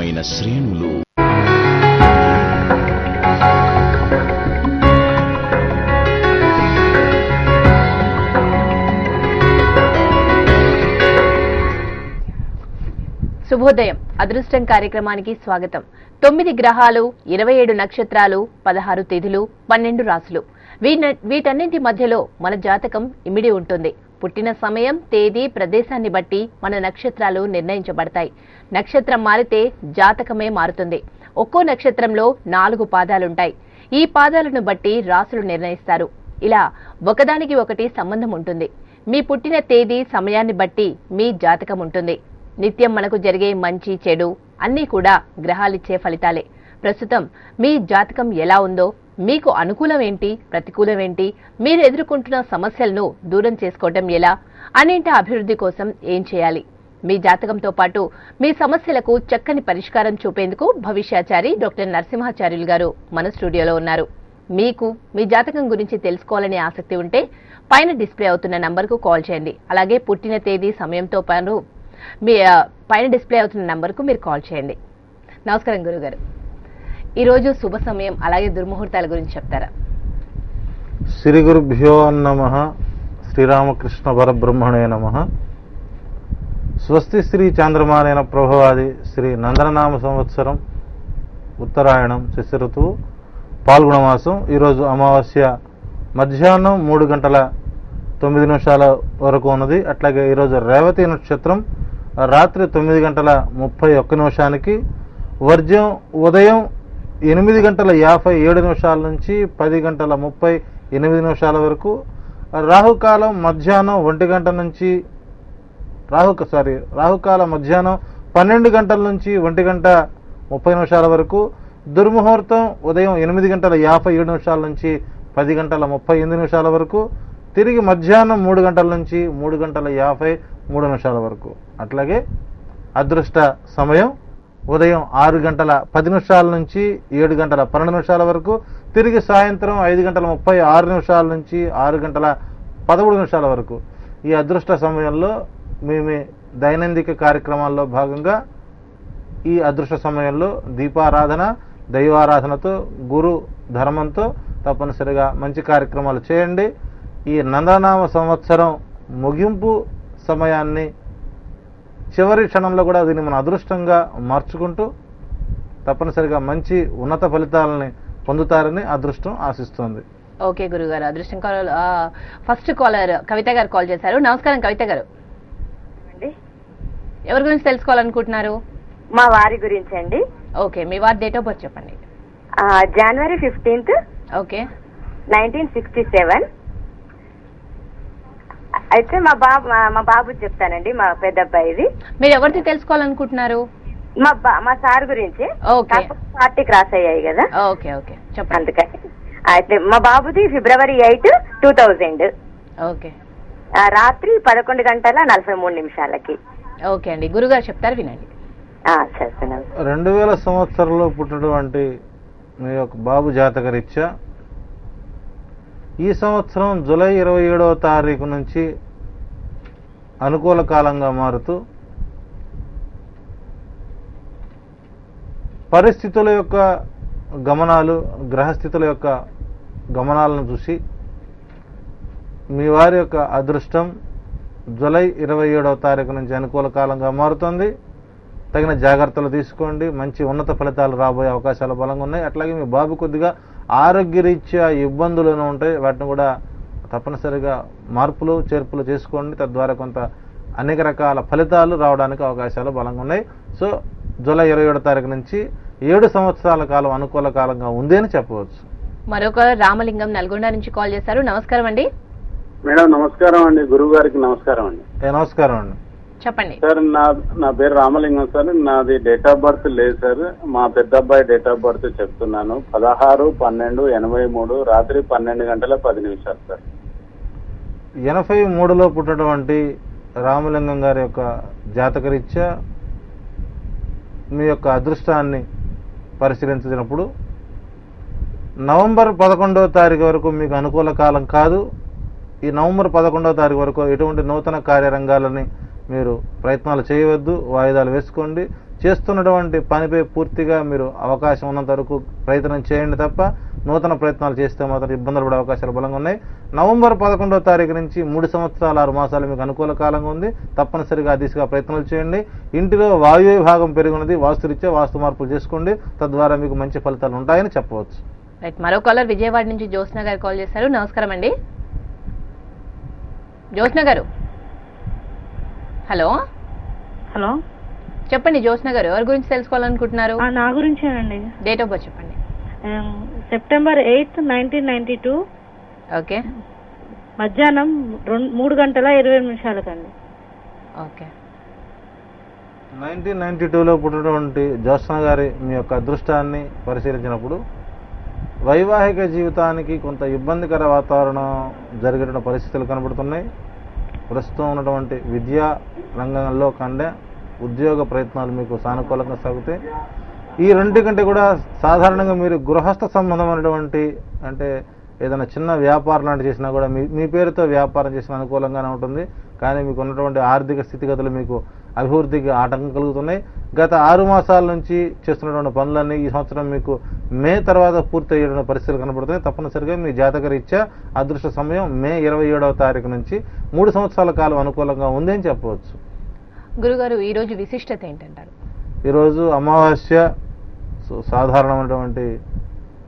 అయిన శ్రేణులు శుభోదయం అదృష్టం కార్యక్రమానికి స్వాగతం. 9 గ్రహాలు, 27 నక్షత్రాలు, 16 తిథులు, 12 రాశులు, వీటన్నింటి మధ్యలో మన జాతకం ఇమిడి ఉంటుంది. పుట్టిన సమయం, తేదీ, ప్రదేశాన్ని బట్టి మన నక్షత్రాలు నిర్ణయించబడతాయి. నక్షత్రం మారితే జాతకమే మారుతుంది. ఒక్కో నక్షత్రంలో 4 పాదాలుంటాయి. ఈ పాదాలను బట్టి రాశులు నిర్ణయిస్తారు. ఇలా ఒకదానికి ఒకటి సంబంధం ఉంటుంది. మీ పుట్టిన తేదీ, సమయాన్ని బట్టి మీ జాతకం ఉంటుంది. నిత్యం మనకు జరిగే మంచి, చెడు అన్నీ కూడా గ్రహాలిచ్చే ఫలితాలే. ప్రస్తుతం మీ జాతకం ఎలా ఉందో, మీకు అనుకూలం ఏంటి, ప్రతికూలం ఏంటి, మీరు ఎదుర్కొంటున్న సమస్యలను దూరం చేసుకోవటం ఎలా, అన్నింటి అభివృద్ధి కోసం ఏం చేయాలి, మీ జాతకంతో పాటు మీ సమస్యలకు చక్కని పరిష్కారం చూపేందుకు భవిష్యాచారి డాక్టర్ నరసింహాచార్యులు గారు మన స్టూడియోలో ఉన్నారు. మీకు మీ జాతకం గురించి తెలుసుకోవాలనే ఆసక్తి ఉంటే పైన డిస్ప్లే అవుతున్న నంబర్కు కాల్ చేయండి. అలాగే పుట్టిన తేదీ, సమయంతో పాటు మీ పైన డిస్ప్లే అవుతున్న నంబర్కు మీరు కాల్ చేయండి. నమస్కారం గురుగారు. ఈరోజు శుభ సమయం అలాగే దుర్ముహూర్తాల గురించి చెప్తారా? శ్రీ గురుభ్యో నమః. శ్రీరామకృష్ణ పరబ్రహ్మణే నమః. స్వస్తి శ్రీ చాంద్రమానేన ప్రభవాది శ్రీ నందననామ సంవత్సరం ఉత్తరాయణం శిశిర ఋతువు పాల్గొన మాసం. ఈరోజు అమావాస్య మధ్యాహ్నం 3:09 వరకు ఉన్నది. అట్లాగే ఈరోజు రేవతి నక్షత్రం రాత్రి 9:31 వర్జ్యం ఉదయం 8:57 నుంచి 10:38 వరకు, రాహుకాలం మధ్యాహ్నం 1 గంట నుంచి రాహుకాలం మధ్యాహ్నం 12 గంటల నుంచి 1:30 వరకు, దుర్ముహూర్తం ఉదయం 8:57 నుంచి 10:38 వరకు, తిరిగి మధ్యాహ్నం 3 గంటల నుంచి 3:53 వరకు. అట్లాగే అదృష్ట సమయం ఉదయం 6:10 నుంచి 7:12 వరకు, తిరిగి సాయంత్రం 5:36 నుంచి 6:13 వరకు. ఈ అదృష్ట సమయంలో మీ దైనందిక కార్యక్రమాల్లో భాగంగా ఈ అదృష్ట సమయంలో దీపారాధన, దైవారాధనతో, గురు ధర్మంతో తప్పనిసరిగా మంచి కార్యక్రమాలు చేయండి. ఈ నందనామ సంవత్సరం ముగింపు సమయాన్ని చివరి క్షణంలో కూడా దీన్ని మన అదృష్టంగా మార్చుకుంటూ తప్పనిసరిగా మంచి ఉన్నత ఫలితాలని పొందుతారని అదృష్టం ఆశిస్తోంది. ఓకే గురుగారు, అదృష్టం కాల్. ఫస్ట్ కాలర్ కవిత గారు కాల్ చేశారు. నమస్కారం కవిత గారు. ఎవరి గురించి తెలుసుకోవాలనుకుంటున్నారు? మా వారి గురించి అండి. ఓకే, మీ వారి డేట్ ఆఫ్ బర్త్ చెప్పండి. జనవరి 15th, ఓకే, 1967. అయితే మా బాబు చెప్తానండి, మా పెద్ద అబ్బాయిది. మీరు ఎవరిది తెలుసుకోవాలనుకుంటున్నారు? మా సార్ గురించి. ఓకే, పార్టీ క్రాస్ అయ్యాయి కదా. ఓకే ఓకే చెప్పండి. అందుకని అయితే మా బాబుది February 8, 2000. ఓకే, రాత్రి 11:43. ఓకే అండి, గురుగారు చెప్తారు, వినండి. చేస్తున్నాం. 2000 సంవత్సరంలో పుట్టినటువంటి మీ యొక్క బాబు జాతకరీత్యా ఈ సంవత్సరం జూలై 27వ తారీఖు నుంచి అనుకూల కాలంగా మారుతూ పరిస్థితుల యొక్క గమనాలు, గ్రహస్థితుల యొక్క గమనాలను చూసి మీ వారి యొక్క అదృష్టం జూలై 27వ తారీఖు నుంచి అనుకూల కాలంగా మారుతుంది. తగిన జాగ్రత్తలు తీసుకోండి. మంచి ఉన్నత ఫలితాలు రాబోయే అవకాశాలు బలంగా ఉన్నాయి. అట్లాగే మీ బాబు కొద్దిగా ఆరోగ్యరీత్యా ఇబ్బందులు ఉంటాయి. వాటిని కూడా తప్పనిసరిగా మార్పులు చేర్పులు చేసుకోండి. తద్వారా కొంత అనేక రకాల ఫలితాలు రావడానికి అవకాశాలు బలంగా ఉన్నాయి. సో జూలై 27వ తారీఖు నుంచి 7 సంవత్సరాల కాలం అనుకూల కాలంగా ఉంది అని చెప్పవచ్చు. మరొక రామలింగం నల్గొండ నుంచి కాల్ చేశారు. నమస్కారం అండి. మేడం నమస్కారం అండి. గురువు గారికి నమస్కారం అండి. నమస్కారం అండి, చెప్పండి సార్. నా పేరు రామలింగం సార్. నాది డేట్ ఆఫ్ బర్త్ లేదు సార్. మా పెద్ద అబ్బాయి డేట్ ఆఫ్ బర్త్ చెప్తున్నాను. 16/12/83 రాత్రి 12:10 సార్. 83లో పుట్టినటువంటి రామలింగం గారి యొక్క జాతకరీత్యా మీ యొక్క అదృష్టాన్ని పరిశీలించినప్పుడు నవంబర్ 11వ తారీఖు వరకు మీకు అనుకూల కాలం కాదు. ఈ నవంబర్ 11వ తారీఖు వరకు ఎటువంటి నూతన కార్యరంగాలని మీరు ప్రయత్నాలు చేయవద్దు, వాయిదాలు వేసుకోండి. చేస్తున్నటువంటి పనిపై పూర్తిగా మీరు అవకాశం ఉన్నంత వరకు ప్రయత్నం చేయండి తప్ప నూతన ప్రయత్నాలు చేస్తే మాత్రం ఇబ్బందులు పడే అవకాశాలు బలంగా ఉన్నాయి. నవంబర్ 11వ తారీఖు నుంచి 3 సంవత్సరాలు 6 మాసాలు మీకు అనుకూల కాలంగా ఉంది. తప్పనిసరిగా ఆ దిశగా ప్రయత్నాలు చేయండి. ఇంటిలో వాయువ్య భాగం పెరిగినది, వాస్తురీత్యా వాస్తు మార్పులు చేసుకోండి. తద్వారా మీకు మంచి ఫలితాలు ఉంటాయని చెప్పవచ్చు. రైట్, మరో కాలర్ విజయవాడ నుంచి జ్యోత్స్న గారు కాల్ చేశారు. నమస్కారం అండి జ్యోత్స్న గారు. హలో హలో, చెప్పండి జ్యోత్స్న గారు, ఎవరి గురించి తెలుసుకోవాలనుకుంటున్నారు? నా గురించేనండి. డేట్ ఆఫ్ బర్త్ చెప్పండి. సెప్టెంబర్ 8, 1992 ఓకే, మధ్యాహ్నం 3:20 ఓకే. 1992లో పుట్టినటువంటి జ్యోత్స్న గారి మీ యొక్క అదృష్టాన్ని పరిశీలించినప్పుడు వైవాహిక జీవితానికి కొంత ఇబ్బందికర వాతావరణం జరిగేటువంటి పరిస్థితులు కనబడుతున్నాయి. ప్రస్తుతం ఉన్నటువంటి విద్యా రంగంలో కంటే ఉద్యోగ ప్రయత్నాలు మీకు సానుకూలంగా సాగుతాయి. ఈ రెండింటి కంటే కూడా సాధారణంగా మీరు గృహస్థ సంబంధమైనటువంటి అంటే ఏదైనా చిన్న వ్యాపారం లాంటి చేసినా కూడా మీ పేరుతో వ్యాపారం చేసిన అనుకూలంగానే ఉంటుంది. కానీ మీకు ఉన్నటువంటి ఆర్థిక స్థితిగతులు మీకు అభివృద్ధికి ఆటంకం కలుగుతున్నాయి. గత 6 మాసాల నుంచి చేస్తున్నటువంటి పనులన్నీ ఈ సంవత్సరం మీకు మే తర్వాత పూర్తి అయ్యేటువంటి పరిస్థితులు కనబడుతున్నాయి. తప్పనిసరిగా మీ జాతకరీత్యా అదృష్ట సమయం మే 27వ తారీఖు నుంచి 3 సంవత్సరాల కాలం అనుకూలంగా ఉంది అని చెప్పవచ్చు. గురుగారు, ఈ రోజు విశిష్టత ఏంటంటారు? ఈరోజు అమావాస్య, సాధారణమైనటువంటి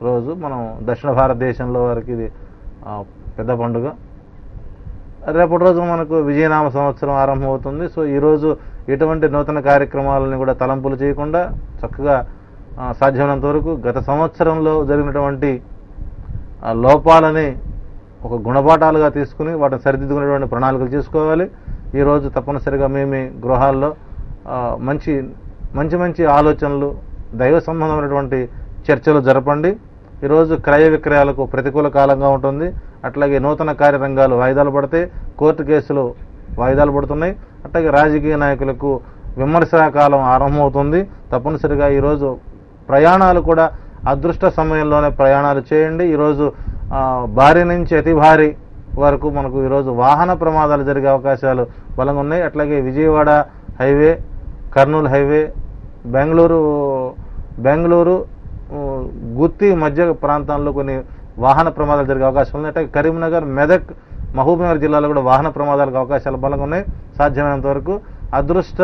రోజు. మనం దక్షిణ భారతదేశంలో వారికి ఇది పెద్ద పండుగ. రేపటి రోజు మనకు విజయనామ సంవత్సరం ఆరంభమవుతుంది. సో ఈరోజు ఎటువంటి నూతన కార్యక్రమాలని కూడా తలంపులు చేయకుండా చక్కగా సాధ్యమైనంత వరకు గత సంవత్సరంలో జరిగినటువంటి లోపాలని ఒక గుణపాఠాలుగా తీసుకుని వాటిని సరిదిద్దుకునేటువంటి ప్రణాళికలు చేసుకోవాలి. ఈరోజు తప్పనిసరిగా మీ గృహాల్లో మంచి మంచి మంచి ఆలోచనలు, దైవ సంబంధమైనటువంటి చర్చలు జరపండి. ఈరోజు క్రయ విక్రయాలకు ప్రతికూల కాలంగా ఉంటుంది. అట్లాగే నూతన కార్యరంగాలు వాయిదాలు పడితే, కోర్టు కేసులు వాయిదాలు పడుతున్నాయి. అట్లాగే రాజకీయ నాయకులకు విమర్శకాలం ఆరంభమవుతుంది. తప్పనిసరిగా ఈరోజు ప్రయాణాలు కూడా అదృష్ట సమయంలోనే ప్రయాణాలు చేయండి. ఈరోజు భారీ నుంచి అతి భారీ వరకు మనకు ఈరోజు వాహన ప్రమాదాలు జరిగే అవకాశాలు బలంగా ఉన్నాయి. అట్లాగే విజయవాడ హైవే, కర్నూలు హైవే, బెంగళూరు గుత్తి మధ్య ప్రాంతాల్లో కొన్ని వాహన ప్రమాదాలు జరిగే అవకాశం ఉంది. అట్లాగే కరీంనగర్, మెదక్, మహబూబ్నగర్ జిల్లాలో కూడా వాహన ప్రమాదాలకు అవకాశాలు బలంగా ఉన్నాయి. సాధ్యమైనంత వరకు అదృష్ట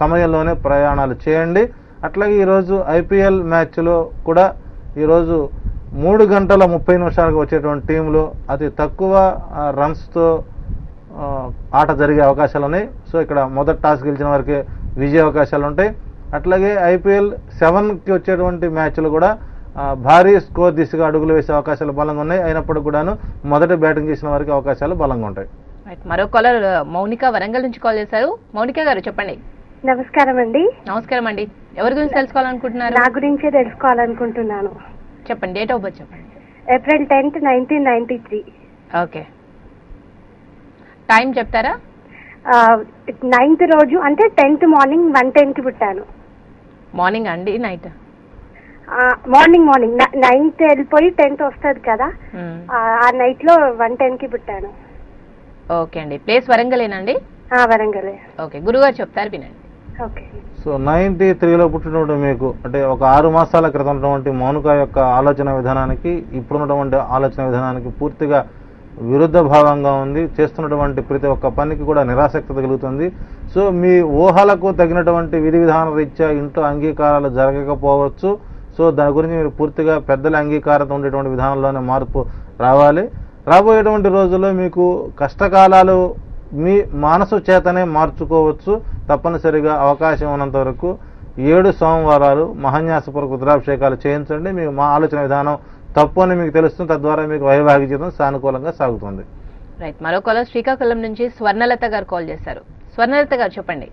సమయంలోనే ప్రయాణాలు చేయండి. అట్లాగే ఈరోజు ఐపీఎల్ మ్యాచ్లో కూడా ఈరోజు 3:30 వచ్చేటువంటి టీంలో అతి తక్కువ రన్స్తో ఆట జరిగే అవకాశాలు ఉన్నాయి. సో ఇక్కడ మొదటి టాస్ గెలిచిన వారికి విజయ అవకాశాలు ఉంటాయి. అట్లాగే ఐపీఎల్ 7కి వచ్చేటువంటి మ్యాచ్లు కూడా భారీ స్కోర్ దిశగా అడుగులు వేసే అవకాశాలు బలంగా ఉన్నాయి. అయినప్పటికీ కూడాను మొదట బ్యాటింగ్ చేసిన వారికి అవకాశాలు బలంగా ఉంటాయి. మరో కాలర్ మౌనిక వరంగల్ నుంచి కాల్ చేశారు. మౌనిక గారు చెప్పండి. నమస్కారం అండి. నమస్కారం అండి, ఎవరి గురించి తెలుసుకోవాలనుకుంటున్నారు? నా గురించే తెలుసుకోవాలనుకుంటున్నాను. చెప్పండి, డేట్ ఆఫ్ బర్త్ చెప్పండి. ఏప్రిల్ 10, 1993. ఓకే, టైం చెప్తారా? 9th రోజు అంటే 10th మార్నింగ్ 1:10కి పుట్టాను. మార్నింగ్ అండి, నైట్? మార్నింగ్ 9th వెళ్ళిపోయి 10th వస్తుంది కదా, ఆ నైట్ లో 1:10కి పుట్టాను. ఓకే అండి, ప్లేస్ వరంగలేనండి? వరంగలే. ఓకే, గురుగారు చెప్తారు, వినండి. ఓకే. సో 93లో పుట్టినటువంటి మీకు అంటే ఒక 6 మాసాల క్రితం ఉన్నటువంటి మౌనిక యొక్క ఆలోచన విధానానికి ఇప్పుడున్నటువంటి ఆలోచన విధానానికి పూర్తిగా విరుద్ధ భావంగా ఉంది. చేస్తున్నటువంటి ప్రతి ఒక్క పనికి కూడా నిరాసక్తత కలుగుతుంది. సో మీ ఊహలకు తగినటువంటి విధి విధాన రీత్యా ఇంట్లో అంగీకారాలు జరగకపోవచ్చు. సో దాని గురించి మీరు పూర్తిగా పెద్దల అంగీకారంతో ఉండేటువంటి విధానంలోనే మార్పు రావాలి. రాబోయేటువంటి రోజుల్లో మీకు కష్టకాలాలు మీ మనసు చేతనే మార్చుకోవచ్చు. తప్పనిసరిగా అవకాశం ఉన్నంత వరకు 7 సోమవారాలు మహాన్యాసపూర్వక రుద్రాభిషేకాలు చేయించండి. మీకు మా ఆలోచన విధానం తప్పు అని మీకు తెలుస్తుంది. తద్వారా మీకు వైవాహిక జీవితం సానుకూలంగా సాగుతుంది. రైట్, మరో కాలర్ శ్రీకాకుళం నుంచి స్వర్ణలత గారు కాల్ చేశారు. స్వర్ణలత గారు చెప్పండి.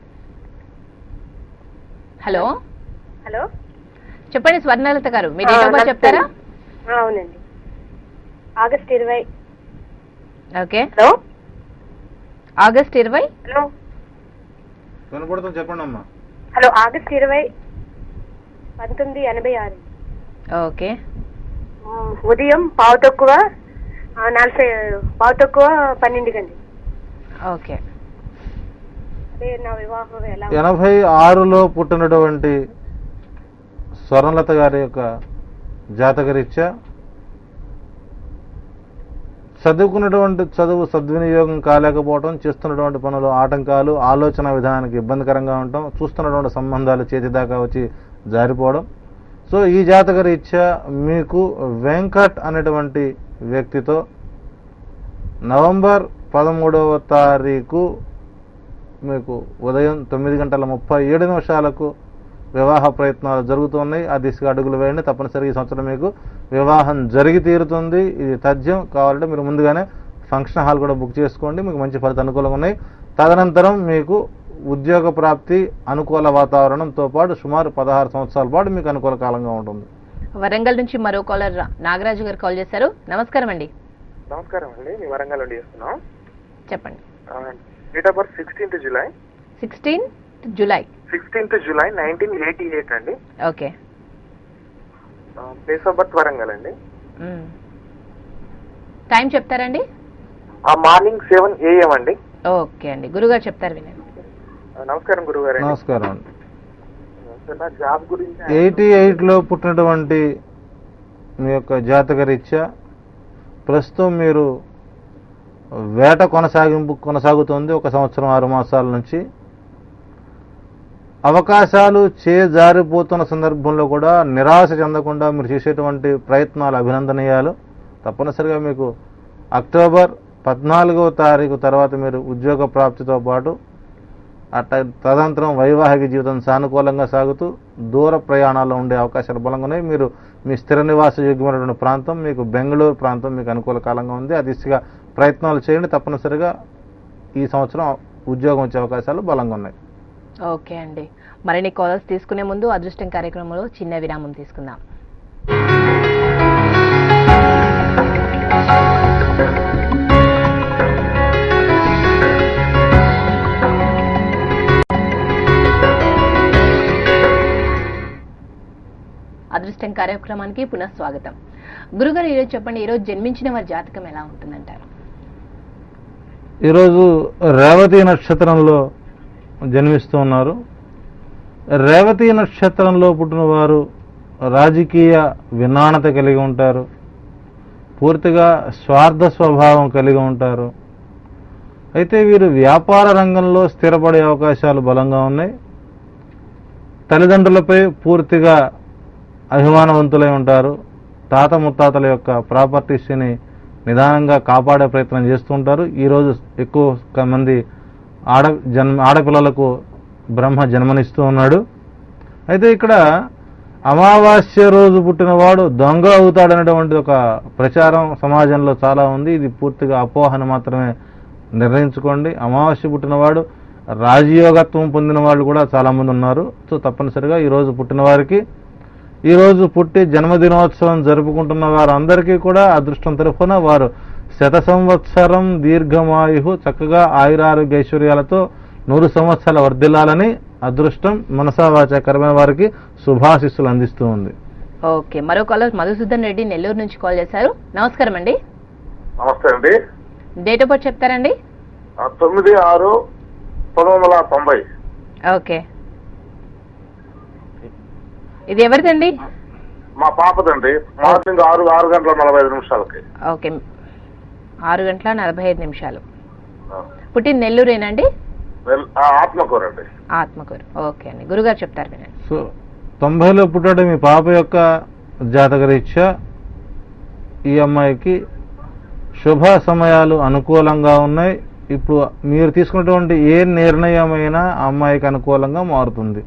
హలో హలో, చెప్పండి స్వర్ణలత గారు, మీ డేట్ ఆఫ్ బర్త్ చెప్తారా? అవునండి, August 20. Okay. Hello, August 20. Hello వినపడుతుంది, చెప్పండి అమ్మా. Hello, August 20, 1986. ఓకే. ఉదయం 12:40 12 గంటలు. ఓకే. అదే నా వివాహం ఎలా 86లో పుట్టినటువంటి స్వర్ణలత గారి యొక్క జాతకరీత్యా చదువుకున్నటువంటి చదువు సద్వినియోగం కాలేకపోవటం, చేస్తున్నటువంటి పనులు ఆటంకాలు, ఆలోచన విధానానికి ఇబ్బందికరంగా ఉండటం, చూస్తున్నటువంటి సంబంధాలు చేతి దాకా వచ్చి జారిపోవడం. సో ఈ జాతకరీత్యా మీకు వెంకట్ అనేటువంటి వ్యక్తితో నవంబర్ 13వ తారీఖు మీకు ఉదయం 9:37 వివాహ ప్రయత్నాలు జరుగుతున్నాయి. ఆ దిశగా అడుగులు వేయండి. తప్పనిసరిగా ఈ సంవత్సరం మీకు వివాహం జరిగి తీరుతుంది. ఇది తథ్యం. కావాలంటే మీరు ముందుగానే ఫంక్షన్ హాల్ కూడా బుక్ చేసుకోండి. మీకు మంచి ఫలితం అనుకూలంగా ఉన్నాయి. తదనంతరం మీకు ఉద్యోగ ప్రాప్తి, అనుకూల వాతావరణంతో పాటు సుమారు 16 సంవత్సరాల పాటు మీకు అనుకూల కాలంగా ఉంటుంది. వరంగల్ నుంచి మరో కాలర్ నాగరాజు గారు కాల్ చేశారు. నమస్కారం అండి. నమస్కారం అండి, మీ వరంగల్ నుండి చేస్తున్నాం. చెప్పండి. Date of birth 16th July 1988 అండి. Okay. Place of birth Warangal అండి. టైం చెప్తారండి? మార్నింగ్ 7 AM అండి. ఓకే అండి, గురుగారు చెప్తారు వినండి. నమస్కారం గురుగారు. నమస్కారం అండి. నా జాబ్ గురించి 88లో పుట్టినటువంటి మీ యొక్క జాతకరీత్యా ప్రస్తుతం మీరు వేట కొనసాగుతుంది 1 సంవత్సరం 6 మాసాల నుంచి. అవకాశాలు జారిపోతున్న సందర్భంలో కూడా నిరాశ చెందకుండా మీరు చేసేటువంటి ప్రయత్నాలు అభినందనీయాలు. తప్పనిసరిగా మీకు అక్టోబర్ 14వ తారీఖు తర్వాత మీరు ఉద్యోగ ప్రాప్తితో పాటు తదనంతరం వైవాహిక జీవితం సానుకూలంగా సాగుతూ దూర ప్రయాణాల్లో ఉండే అవకాశాలు బలంగా ఉన్నాయి. మీరు మీ స్థిర నివాస యోగ్యమైనటువంటి ప్రాంతం మీకు బెంగళూరు ప్రాంతం మీకు అనుకూల కాలంగా ఉంది. ఆ దిశగా ప్రయత్నాలు చేయండి. తప్పనిసరిగా ఈ సంవత్సరం ఉద్యోగం వచ్చే అవకాశాలు బలంగా ఉన్నాయి. ఓకే అండి. మరిన్ని కాల్స్ తీసుకునే ముందు అదృష్టం కార్యక్రమంలో చిన్న విరామం తీసుకుందాం. అదృష్టం కార్యక్రమానికి పునః స్వాగతం. గురుగారు ఈరోజు చెప్పండి, ఈరోజు జన్మించిన వారి జాతకం ఎలా ఉంటుందంటారు? ఈరోజు రేవతి నక్షత్రంలో జన్మిస్తూ ఉన్నారు. రేవతి నక్షత్రంలో పుట్టిన వారు రాజకీయ వినాణత కలిగి ఉంటారు. పూర్తిగా స్వార్థ స్వభావం కలిగి ఉంటారు. అయితే వీరు వ్యాపార రంగంలో స్థిరపడే అవకాశాలు బలంగా ఉన్నాయి. తల్లిదండ్రులపై పూర్తిగా అభిమానవంతులై ఉంటారు. తాత ముత్తాతల యొక్క ప్రాపర్టీస్ని నిదానంగా కాపాడే ప్రయత్నం చేస్తూ ఉంటారు. ఈరోజు ఎక్కువ మంది ఆడపిల్లలకు బ్రహ్మ జన్మనిస్తూ ఉన్నాడు. అయితే ఇక్కడ అమావాస్య రోజు పుట్టినవాడు దొంగ అవుతాడనేటువంటి ఒక ప్రచారం సమాజంలో చాలా ఉంది. ఇది పూర్తిగా అపోహను మాత్రమే నిర్ణయించుకోండి. అమావాస్య పుట్టినవాడు రాజయోగత్వం పొందిన వాళ్ళు కూడా చాలామంది ఉన్నారు. సో తప్పనిసరిగా ఈరోజు పుట్టిన వారికి, ఈరోజు పుట్టి జన్మదినోత్సవం జరుపుకుంటున్న వారందరికీ కూడా అదృష్టం తరఫున వారు 100 సంవత్సరం దీర్ఘమాయు, చక్కగా ఆయురారోగ్య ఐశ్వర్యాలతో 100 సంవత్సరాల వర్ధిల్లాలని అదృష్టం మనసావాచకరమైన వారికి శుభాశిస్సులు అందిస్తూ ఉంది. ఓకే. మరో కాలర్ మధుసూదన్ రెడ్డి నెల్లూరు నుంచి కాల్ చేశారు. నమస్కారం అండి. నమస్తే అండి. డేట్ ఆఫ్ బర్త్ చెప్తారండి? 9/6/1990. ఓకే. ఇది ఎవరిదండి? మా పాపదండి. Morning 6:45 okay, 6:45. పుట్టిన నెల్లూరేనండి? ఆత్మకూరు అండి. ఆత్మకూరు. ఓకే అండి, గురుగారు చెప్తారు వినండి. సో 90లో పుట్టాడు మీ పాప యొక్క జాతకరీత్యా ఈ అమ్మాయికి శుభ సమయాలు అనుకూలంగా ఉన్నాయి. ఇప్పుడు మీరు తీసుకున్నటువంటి ఏ నిర్ణయమైనా అమ్మాయికి అనుకూలంగా మారుతుంది.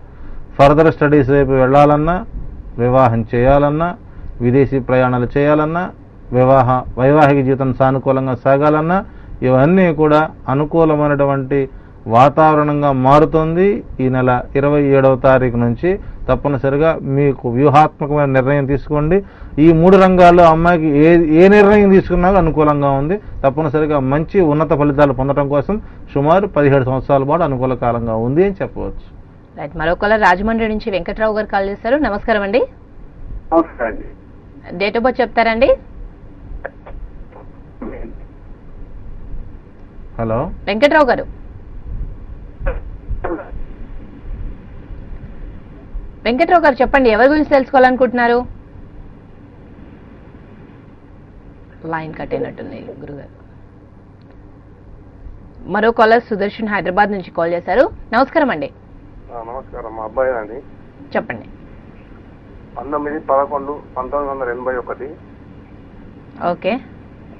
ఫర్దర్ స్టడీస్ వైపు వెళ్లాలన్నా, వివాహం చేయాలన్నా, విదేశీ ప్రయాణాలు చేయాలన్నా, వైవాహిక జీవితం సానుకూలంగా సాగాలన్నా ఇవన్నీ కూడా అనుకూలమైనటువంటి వాతావరణంగా మారుతుంది. ఈ నెల 27వ తారీఖు నుంచి తప్పనిసరిగా మీకు వ్యూహాత్మకమైన నిర్ణయం తీసుకోండి. ఈ 3 రంగాల్లో అమ్మాయికి ఏ నిర్ణయం తీసుకున్నా అనుకూలంగా ఉంది. తప్పనిసరిగా మంచి ఉన్నత ఫలితాలు పొందడం కోసం సుమారు 17 సంవత్సరాల పాటు అనుకూల కాలంగా ఉంది అని చెప్పవచ్చు. రైట్. మరో కాలర్ రాజమండ్రి నుంచి వెంకట్రావు గారు కాల్ చేశారు. నమస్కారం అండి. డేట్ ఆఫ్ బర్త్ చెప్తారండి? హలో వెంకట్రావు గారు. వెంకట్రావు గారు చెప్పండి, ఎవరి గురించి తెలుసుకోవాలనుకుంటున్నారు? లైన్ కట్ అయినట్టుంది గురుగారు. మరో కాలర్ సుదర్శన్ హైదరాబాద్ నుంచి కాల్ చేశారు. నమస్కారం అండి. నమస్కారం, మా అబ్బాయి అండి. చెప్పండి. 19/11/1981 ఓకే.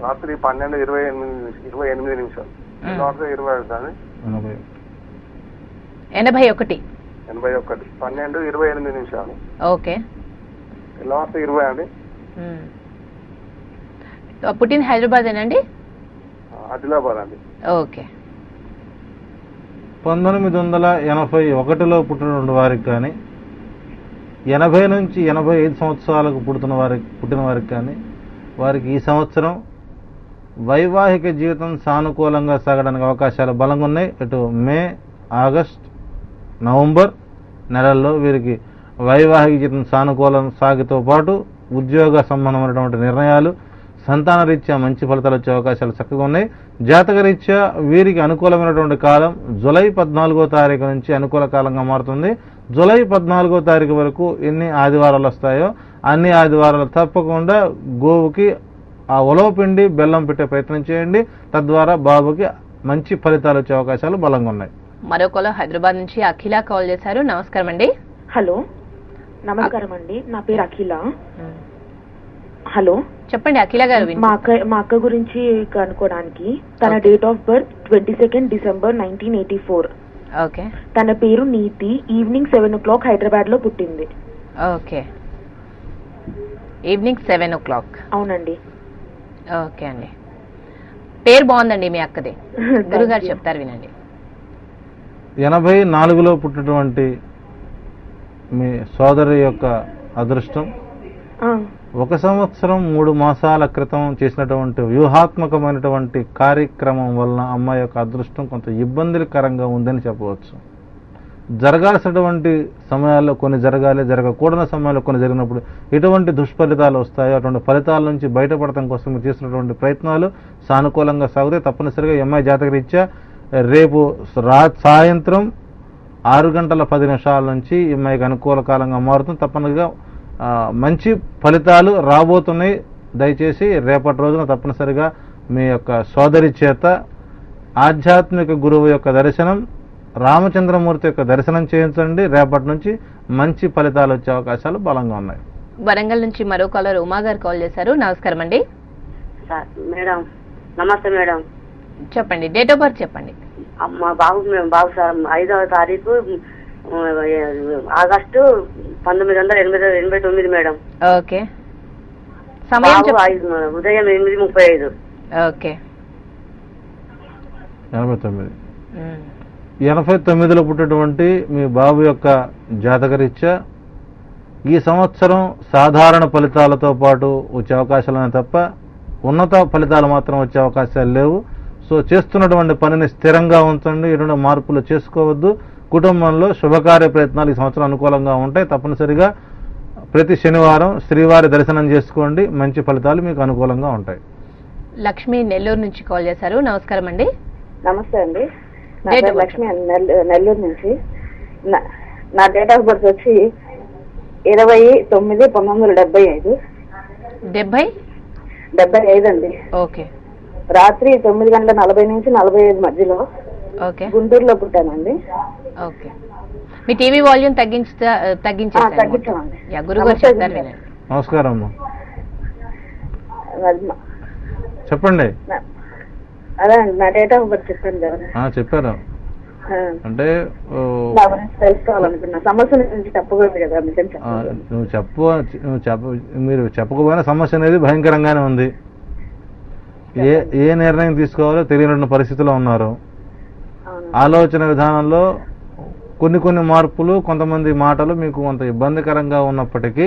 రాత్రి 12:28 రాత్రి 20 81 12:28 ఓకే. రాత్రి 20 అండి. పుట్టిన హైదరాబాద్ ఏనండి? ఆదిలాబాద్ అండి. ఓకే. 1981లో పుట్టిన వారికి కానీ 80 నుంచి 85 సంవత్సరాలకు పుట్టిన వారికి కానీ వారికి ఈ సంవత్సరం వైవాహిక జీవితం సానుకూలంగా సాగడానికి అవకాశాలు బలంగా ఉన్నాయి. ఇటు మే, ఆగస్ట్, నవంబర్ నెలల్లో వీరికి వైవాహిక జీవితం సానుకూలం సాగితో పాటు ఉద్యోగ సంబంధమైనటువంటి నిర్ణయాలు, సంతాన రీత్యా మంచి ఫలితాలు వచ్చే అవకాశాలు చక్కగా ఉన్నాయి. జాతక రీత్యా వీరికి అనుకూలమైనటువంటి కాలం జూలై 14వ తారీఖు నుంచి అనుకూల కాలంగా మారుతుంది. జూలై 14వ తారీఖు వరకు ఎన్ని ఆదివారాలు వస్తాయో అన్ని ఆదివారాలు తప్పకుండా గోవుకి ఆ ఉలవపిండి బెల్లం పెట్టే ప్రయత్నం చేయండి. తద్వారా బాబుకి మంచి ఫలితాలు వచ్చే అవకాశాలు బలంగా ఉన్నాయి. మరో కాలర్ హైదరాబాద్ నుంచి అఖిల కాల్ చేశారు. నమస్కారం అండి. హలో, నమస్కారం అండి. నా పేరు అఖిల. హలో, చెప్పండి అఖిల గారు. మా అక్క గురించి కనుక్కోవడానికి. తన date of birth 22 December 1984. Okay. తన పేరు నీతి. ఈవినింగ్ 7 o'clock హైదరాబాద్ లో పుట్టింది. ఓకే. Evening 7 o'clock. అవునండి. ఓకే అండి. పేరు బాగుందండి మీ అక్కది. గురుగారు చెప్తారు వినండి. 84లో పుట్టినటువంటి మీ సోదరి యొక్క అదృష్టం 1 సంవత్సరం 3 మాసాల క్రితం చేసినటువంటి వ్యూహాత్మకమైనటువంటి కార్యక్రమం వలన అమ్మాయి యొక్క అదృష్టం కొంత ఇబ్బందికరంగా ఉందని చెప్పవచ్చు. జరగాల్సినటువంటి సమయాల్లో కొన్ని జరగాలి, జరగకూడని సమయాల్లో కొన్ని జరిగినప్పుడు ఎటువంటి దుష్ఫలితాలు వస్తాయో అటువంటి ఫలితాల నుంచి బయటపడటం కోసం మీరు చేసినటువంటి ప్రయత్నాలు సానుకూలంగా సాగుతాయి. తప్పనిసరిగా అమ్మాయి జాతక రీత్యా రేపు సాయంత్రం 6:10 నుంచి అమ్మాయికి అనుకూల కాలంగా మారుతుంది. తప్పనిసరిగా మంచి ఫలితాలు రాబోతున్నాయి. దయచేసి రేపటి రోజున తప్పనిసరిగా మీ యొక్క సోదరి చేత ఆధ్యాత్మిక గురువు యొక్క దర్శనం, రామచంద్రమూర్తి యొక్క దర్శనం చేయించండి. రేపటి నుంచి మంచి ఫలితాలు వచ్చే అవకాశాలు బలంగా ఉన్నాయి. వరంగల్ నుంచి మరో కాలర్ ఉమా గారు కాల్ చేశారు. నమస్కారం అండి. మేడం నమస్తే మేడం. చెప్పండి, డేట్ ఆఫ్ బర్త్ చెప్పండి. మా బాబు సార్ 5వ తారీఖు ఆగస్టు 1989 మేడం. ఓకే. సమయం ఉదయం 8:35. ఓకే. 89లో పుట్టినటువంటి మీ బాబు యొక్క జాతకరీత్యా ఈ సంవత్సరం సాధారణ ఫలితాలతో పాటు వచ్చే అవకాశాలనే తప్ప ఉన్నత ఫలితాలు మాత్రం వచ్చే అవకాశాలు లేవు. సో చేస్తున్నటువంటి పనిని స్థిరంగా ఉంచండి. ఎటువంటి మార్పులు చేసుకోవద్దు. కుటుంబంలో శుభకార్య ప్రయత్నాలు ఈ సంవత్సరం అనుకూలంగా ఉంటాయి. తప్పనిసరిగా ప్రతి శనివారం శ్రీవారి దర్శనం చేసుకోండి. మంచి ఫలితాలు మీకు అనుకూలంగా ఉంటాయి. లక్ష్మి నెల్లూరు నుంచి కాల్ చేశారు. నమస్కారం అండి. నమస్తే అండి. నా పేరు లక్ష్మి, నెల్లూరు నుంచి. నా డేట్ ఆఫ్ బర్త్ వచ్చి 20/9/1975. 75 అండి. ఓకే. రాత్రి 9:40 నుంచి 45 మధ్యలో గుంటూరులో పుట్టానండి. ఓకే. మీ టీవీ వాల్యూమ్ తగ్గించామండి. గురుగారు చెప్తారు వినండి. నమస్కారం. చెప్పండి. అదే అండి, నా డేట్ ఆఫ్ బర్త్ చెప్పాను కదా. చెప్పారు. అంటే తెలుసుకోవాలనుకున్నా. సమస్య నుంచి చెప్పకూడదు కదా. మీరు చెప్పకపోయినా సమస్య అనేది భయంకరంగానే ఉంది. ఏ నిర్ణయం తీసుకోవాలో తెలియని పరిస్థితిలో ఉన్నారు. ఆలోచన విధానంలో కొన్ని మార్పులు, కొంతమంది మాటలు మీకు కొంత ఇబ్బందికరంగా ఉన్నప్పటికీ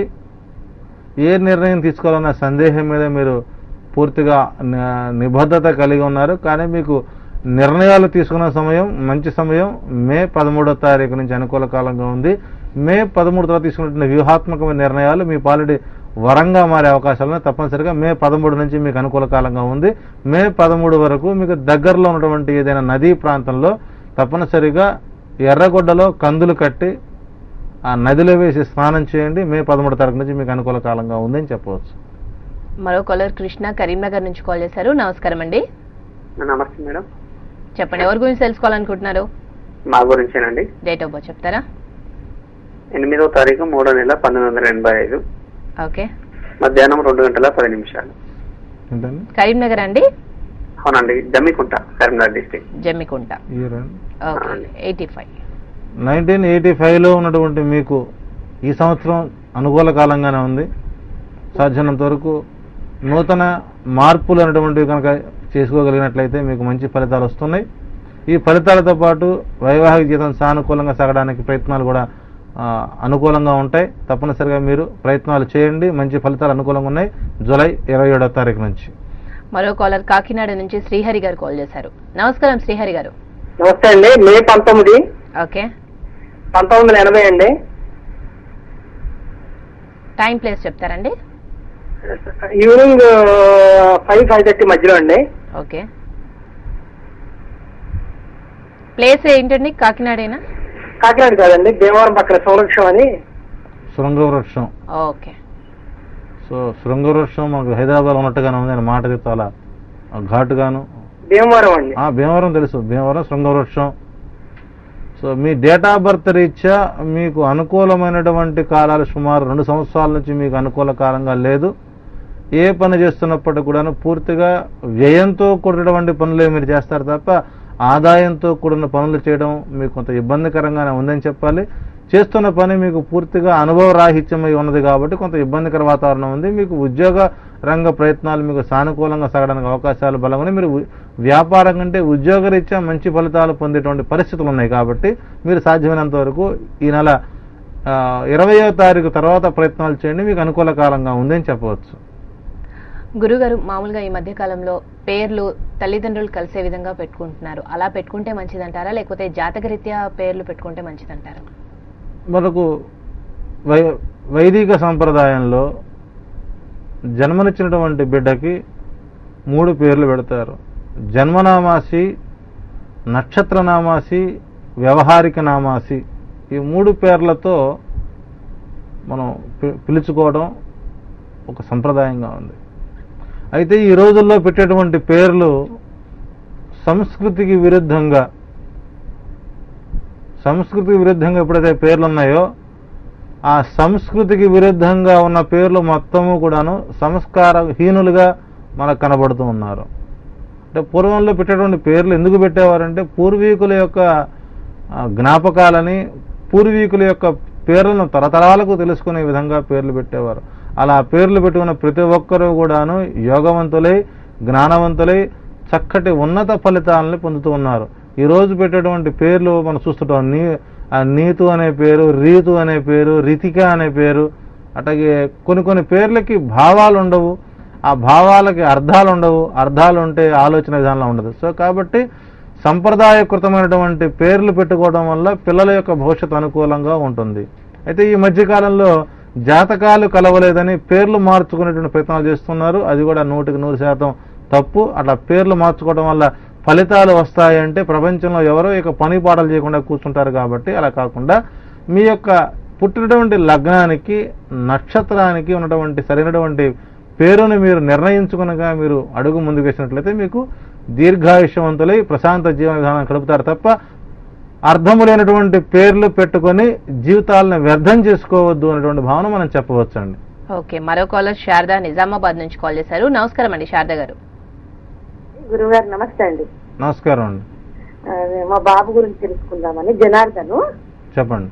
ఏ నిర్ణయం తీసుకోవాలన్న సందేహం మీద మీరు పూర్తిగా నిబద్ధత కలిగి ఉన్నారు. కానీ మీకు నిర్ణయాలు తీసుకున్న సమయం మంచి సమయం. మే 13వ తారీఖు నుంచి అనుకూల కాలంగా ఉంది. మే 13 తర్వాత తీసుకున్నటువంటి వ్యూహాత్మకమైన నిర్ణయాలు మీ పాలిటి వరంగా మారే అవకాశాలను తప్పనిసరిగా మే 13 నుంచి మీకు అనుకూల కాలంగా ఉంది. మే 13 వరకు మీకు దగ్గరలో ఉన్నటువంటి ఏదైనా నదీ ప్రాంతంలో తప్పనిసరిగా ఎర్రగొడ్డలో కందులు కట్టి ఆ నదిలో వేసి స్నానం చేయండి. మే 13 తారీఖు నుంచి మీకు అనుకూల కాలంగా ఉందని చెప్పవచ్చు. మరో కాలర్ కృష్ణ కరీంనగర్ నుంచి కాల్ చేశారు. నమస్కారం అండి. నమస్తే మేడం. చెప్పండి, ఎవరి గురించి తెలుసుకోవాలనుకుంటున్నారు? మా గురించేనండి. డేట్ ఆఫ్ బర్త్ చెప్తారా? 8వ తారీఖు 3వ నెల 1985. ఓకే. మధ్యాహ్నం 2:10 కరీంనగర్ అండి? అవునండి, జమ్మికుంట, కరీంనగర్ డిస్ట్రిక్ట్. జమ్మికుంట. ఓకే. 1985లో ఉన్నటువంటి మీకు ఈ సంవత్సరం అనుకూల కాలంగానే ఉంది. సాధ్యమైనంత వరకు నూతన మార్పులు అనేటువంటివి కనుక చేసుకోగలిగినట్లయితే మీకు మంచి ఫలితాలు వస్తున్నాయి. ఈ ఫలితాలతో పాటు వైవాహిక జీవితం సానుకూలంగా సాగడానికి ప్రయత్నాలు కూడా అనుకూలంగా ఉంటాయి. తప్పనిసరిగా మీరు ప్రయత్నాలు చేయండి. మంచి ఫలితాలు అనుకూలంగా ఉన్నాయి జూలై 27వ తారీఖు నుంచి. మరో కాలర్ కాకినాడ నుంచి శ్రీహరి గారు కాల్ చేశారు. నమస్కారం శ్రీహరి గారు. నమస్తే అండి. మే 19. ఓకే. 1980 అండి. టైం ప్లేస్ చెప్తారండి? ఈవినింగ్ 5-5:30 మధ్యలో అండి. ఓకే. ప్లేస్ ఏంటండి? కాకినాడేనా? కాకినాడ కాదండి, భీమవరం పక్కన శృంగవృక్షం అని. శృంగవృక్షం. ఓకే. సో శృంగవృక్షం మనకు హైదరాబాద్ ఉన్నట్టుగానే ఉంది అని మాట చెప్తా ఘాటుగాను. భీమవరం అండి. భీమవరం తెలుసు, భీమవరం శృంగవృక్షం. సో మీ డేట్ ఆఫ్ బర్త్ రీత్యా మీకు అనుకూలమైనటువంటి కాలాలు సుమారు 2 సంవత్సరాల నుంచి మీకు అనుకూల కాలంగా లేదు. ఏ పని చేస్తున్నప్పటికీ కూడాను పూర్తిగా వ్యయంతో కూడినటువంటి పనులే మీరు చేస్తారు తప్ప ఆదాయంతో కూడిన పనులు చేయడం మీకు కొంత ఇబ్బందికరంగానే ఉందని చెప్పాలి. చేస్తున్న పని మీకు పూర్తిగా అనుభవ రాహిత్యమై ఉన్నది కాబట్టి కొంత ఇబ్బందికర వాతావరణం ఉంది. మీకు ఉద్యోగ రంగ ప్రయత్నాలు మీకు సానుకూలంగా సాగడానికి అవకాశాలు బలంగా మీరు వ్యాపారం కంటే ఉద్యోగరీత్యా మంచి ఫలితాలు పొందేటువంటి పరిస్థితులు ఉన్నాయి. కాబట్టి మీరు సాధ్యమైనంత వరకు ఈ నెల 20వ తారీఖు తర్వాత ప్రయత్నాలు చేయండి. మీకు అనుకూల కాలంగా ఉందని చెప్పవచ్చు. గురుగారు, మామూలుగా ఈ మధ్య కాలంలో పేర్లు తల్లిదండ్రులు కలిసే విధంగా పెట్టుకుంటున్నారు. అలా పెట్టుకుంటే మంచిదంటారా, లేకపోతే జాతకరీత్యా పేర్లు పెట్టుకుంటే మంచిదంటారా? మనకు వైదిక సంప్రదాయంలో జన్మనిచ్చినటువంటి బిడ్డకి 3 పేర్లు పెడతారు. జన్మనామాసి, నక్షత్రనామాసి, వ్యవహారిక నామాసి. ఈ 3 పేర్లతో మనం పిలుచుకోవడం ఒక సంప్రదాయంగా ఉంది. అయితే ఈ రోజుల్లో పెట్టేటువంటి పేర్లు సంస్కృతికి విరుద్ధంగా ఎప్పుడైతే పేర్లు ఉన్నాయో ఆ సంస్కృతికి విరుద్ధంగా ఉన్న పేర్లు మొత్తము కూడాను సంస్కారహీనులుగా మనకు కనబడుతూ ఉన్నారు. అంటే పూర్వంలో పెట్టేటువంటి పేర్లు ఎందుకు పెట్టేవారంటే పూర్వీకుల యొక్క జ్ఞాపకాలని, పూర్వీకుల యొక్క పేర్లను తరతరాలకు తెలుసుకునే విధంగా పేర్లు పెట్టేవారు. అలా పేర్లు పెట్టుకున్న ప్రతి ఒక్కరూ కూడాను యోగవంతులై, జ్ఞానవంతులై, చక్కటి ఉన్నత ఫలితాలని పొందుతూ ఉన్నారు. ఈ రోజు పెట్టేటువంటి పేర్లు మనం చూస్తుంటాం. నీతు అనే పేరు, రీతు అనే పేరు, రితిక అనే పేరు. అట్లాగే కొన్ని పేర్లకి భావాలు ఉండవు, ఆ భావాలకి అర్థాలు ఉండవు, అర్థాలు ఉంటే ఆలోచన విధానంలో ఉండదు. సో కాబట్టి సంప్రదాయకృతమైనటువంటి పేర్లు పెట్టుకోవడం వల్ల పిల్లల యొక్క భవిష్యత్తు అనుకూలంగా ఉంటుంది. అయితే ఈ మధ్యకాలంలో జాతకాలు కలవలేదని పేర్లు మార్చుకునేటువంటి ప్రయత్నాలు చేస్తున్నారు. అది కూడా 100% తప్పు. అట్లా పేర్లు మార్చుకోవడం వల్ల ఫలితాలు వస్తాయంటే ప్రపంచంలో ఎవరో ఇక పని పాటలు చేయకుండా కూర్చుంటారు. కాబట్టి అలా కాకుండా మీ యొక్క పుట్టినటువంటి లగ్నానికి, నక్షత్రానికి ఉన్నటువంటి సరైనటువంటి పేరుని మీరు నిర్ణయించుకునగా మీరు అడుగు ముందుకు వేసినట్లయితే మీకు దీర్ఘాయుష్యవంతులై ప్రశాంత జీవన విధానం గడుపుతారు తప్ప అర్థము లేనటువంటి పేర్లు పెట్టుకొని జీవితాలను వ్యర్థం చేసుకోవద్దు అనేటువంటి భావన మనం చెప్పవచ్చండి. ఓకే. మరో కాలర్ శారదా నిజామాబాద్ నుంచి కాల్ చేశారు. నమస్కారం అండి శారదా గారు. గురుగారు నమస్తే అండి. నమస్కారం అండి. మా బాబు గురించి తెలుసుకుందామని. జనార్దను. చెప్పండి.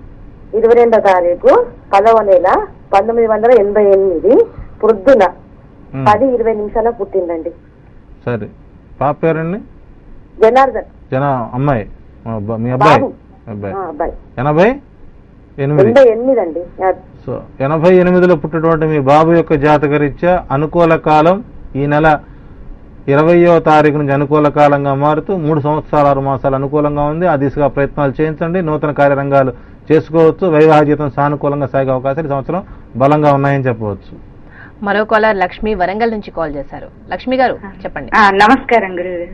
22వ తారీఖు 10వ నెల 1988 పొద్దున 10:20 పుట్టిందండి. సరే. పాప పేరండి? జనార్దన్. అమ్మాయి మీ అబ్బాయి? 88 అండి. సో 88లో పుట్టినటువంటి మీ బాబు యొక్క జాతకరీత్యా అనుకూల కాలం ఈ నెల 20వ తారీఖు నుంచి అనుకూల కాలంగా మారుతూ 3 సంవత్సరాలు 6 మాసాలు అనుకూలంగా ఉంది. ఆ దిశగా ప్రయత్నాలు చేయించండి. నూతన కార్యరంగాలు చేసుకోవచ్చు. వైవాహిక జీవితం సానుకూలంగా సాగే అవకాశాలు ఈ సంవత్సరం బలంగా ఉన్నాయని చెప్పవచ్చు. మరో కాలర్ లక్ష్మి వరంగల్ నుంచి కాల్ చేశారు. లక్ష్మి గారు చెప్పండి. నమస్కారం గురువు.